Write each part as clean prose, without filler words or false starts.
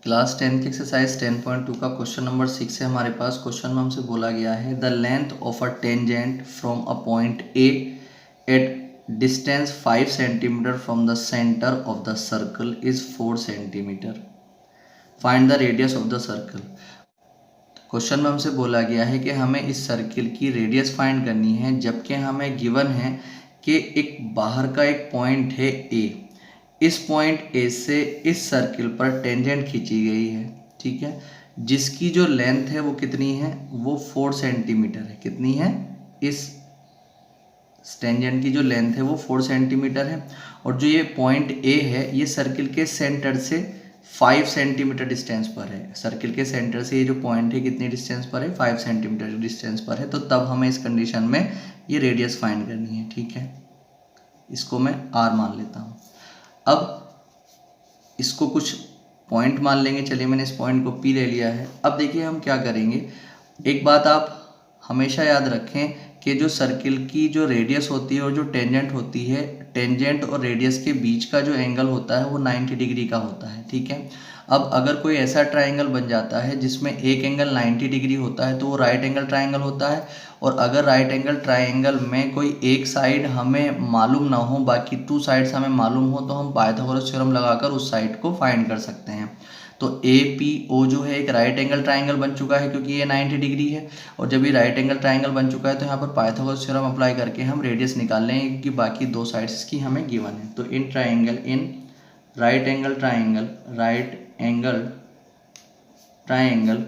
Class 10 की exercise 10.2 का question number 6 है हमारे पास। क्वेश्चन में हमसे बोला गया है the length of a tangent from a point A at distance 5 centimetre from the centre of the circle is 4 centimetre. Find the radius of the circle. Question में हमसे बोला गया है कि हमें इस सर्किल की रेडियस फाइंड करनी है, जबकि हमें गिवन है कि एक बाहर का एक पॉइंट है ए। इस पॉइंट ए से इस सर्किल पर टेंजेंट खींची गई है, ठीक है, जिसकी जो लेंथ है वो कितनी है, वो 4 सेंटीमीटर है। कितनी है? इस टेंजेंट की जो लेंथ है वो 4 सेंटीमीटर है, और जो ये पॉइंट ए है ये सर्किल के सेंटर से 5 सेंटीमीटर डिस्टेंस पर है। सर्किल के सेंटर से ये जो पॉइंट है कितनी डिस्टेंस पर है? 5 सेंटीमीटर डिस्टेंस पर है। तो तब हमें इस कंडीशन में ये रेडियस फाइंड करनी है, ठीक है। इसको मैं आर मान लेता हूँ। अब इसको कुछ पॉइंट मान लेंगे। चलिए, मैंने इस पॉइंट को पी ले लिया है। अब देखिए हम क्या करेंगे। एक बात आप हमेशा याद रखें कि जो सर्किल की जो रेडियस होती है और जो टेंजेंट होती है, टेंजेंट और रेडियस के बीच का जो एंगल होता है वो 90 डिग्री का होता है, ठीक है। अब अगर कोई ऐसा ट्राइंगल बन जाता है जिसमें एक एंगल 90 डिग्री होता है तो वो राइट एंगल ट्राइंगल होता है। और अगर राइट एंगल ट्राइंगल में कोई एक साइड हमें मालूम ना हो, बाकी 2 साइड्स हमें मालूम हो, तो हम पाइथागोरस थ्योरम लगाकर उस साइड को फाइंड कर सकते हैं। तो ए पी ओ जो है एक राइट एंगल ट्राइंगल बन चुका है, क्योंकि ये 90 डिग्री है। और जब ये राइट एंगल ट्राइंगल बन चुका है तो यहाँ पर पाइथागोरस थ्योरम अप्लाई करके हम रेडियस निकाल लेंगे, क्योंकि बाकी 2 साइड्स की हमें गिवन है। तो in right angle triangle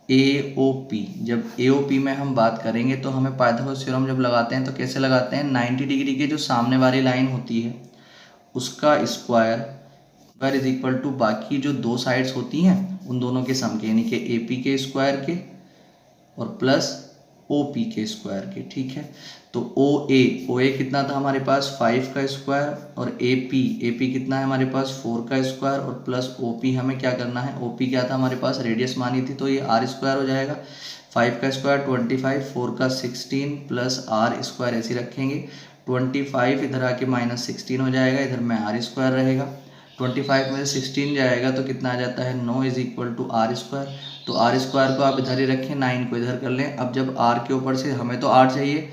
AOP, जब AOP में हम बात करेंगे तो हमें पाइथागोरस थ्योरम जब लगाते हैं तो कैसे लगाते हैं? 90 डिग्री के जो सामने वाली लाइन होती है उसका स्क्वायर इज इक्वल टू बाकी जो 2 साइड्स होती हैं उन दोनों के सम के, यानी कि AP के स्क्वायर के और प्लस OP के स्क्वायर के, ठीक है। तो OA कितना था हमारे पास? 5 का स्क्वायर, और AP कितना है हमारे पास? 4 का स्क्वायर, और प्लस OP हमें क्या करना है? OP क्या था हमारे पास? रेडियस मानी थी, तो ये R स्क्वायर हो जाएगा। 5 का स्क्वायर 25, 4 का 16 प्लस R स्क्वायर ऐसे रखेंगे। 25 इधर आके -16 हो जाएगा, इधर में R स्क्वायर रहेगा। 25 में से 16 जाएगा तो कितना आ जाता है? 9 is equal to R square. तो R स्क्वायर को आप इधर ही रखें, 9 को इधर कर लें। अब जब R के ऊपर से हमें तो R चाहिए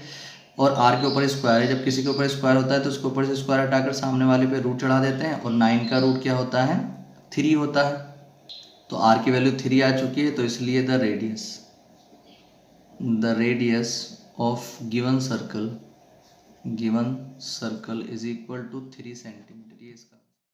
और R के ऊपर स्क्वायर है, जब किसी के ऊपर स्क्वायर होता है तो उसके ऊपर से स्क्वायर हटाकर सामने वाले पे रूट चढ़ा देते हैं, और 9 का रूट क्या होता है? 3 होता है। तो R की वैल्यू 3 आ चुकी है, तो इसलिए the radius of given circle is equal to 3 centimetre.